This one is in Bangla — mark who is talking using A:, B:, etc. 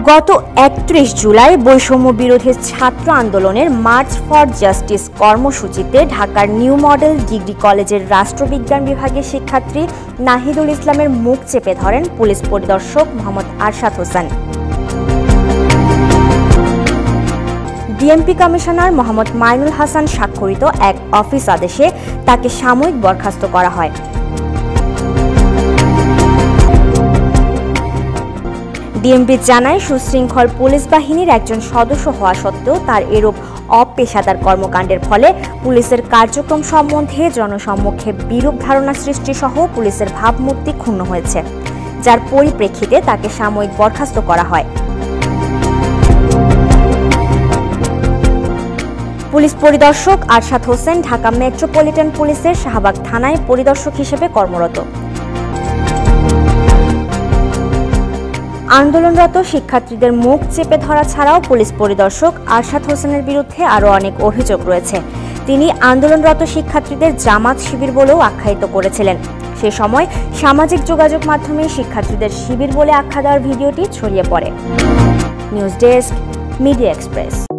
A: গত ৩১ জুলাই বৈষম্য বিরোধী ছাত্র আন্দোলনের মার্চ ফর জাস্টিস কর্মসূচিতে ঢাকার নিউ মডেল ডিগ্রি কলেজের রাষ্ট্রবিজ্ঞান বিভাগের শিক্ষার্থী নাহিদুল ইসলামের মুখ চেপে ধরেন পুলিশ পরিদর্শক মোহাম্মদ আরশাদ হোসেন। ডিএমপি কমিশনার মোহাম্মদ মাইনুল হাসান স্বাক্ষরিত এক অফিস আদেশে তাকে সাময়িক বরখাস্ত করা হয়। ডিএমপি জানায়, সুশৃঙ্খল পুলিশ বাহিনীর একজন সদস্য হওয়া সত্ত্বেও তার এরূপ অপেশাদার কর্মকাণ্ডের ফলে পুলিশের কার্যক্রম সম্বন্ধে জনসম্মুখে বিরূপ ধারণা সৃষ্টি সহ পুলিশের ভাবমূর্তি ক্ষুণ্ণ হয়েছে, যার পরিপ্রেক্ষিতে তাকে সাময়িক বরখাস্ত করা হয়। পুলিশ পরিদর্শক আরশাদ হোসেন ঢাকা মেট্রোপলিটন পুলিশের শাহবাগ থানায় পরিদর্শক হিসেবে কর্মরত। আন্দোলনরত শিক্ষার্থীদের মুখ চেপে ধরা ছাড়াও পুলিশ পরিদর্শক আরশাদ হোসেনের বিরুদ্ধে আরও অনেক অভিযোগ রয়েছে। তিনি আন্দোলনরত শিক্ষার্থীদের জামাত শিবির বলেও আখ্যায়িত করেছিলেন। সে সময় সামাজিক যোগাযোগ মাধ্যমে শিক্ষার্থীদের শিবির বলে আখ্যা দেওয়ার ভিডিওটি ছড়িয়ে পড়ে। News desk, media express.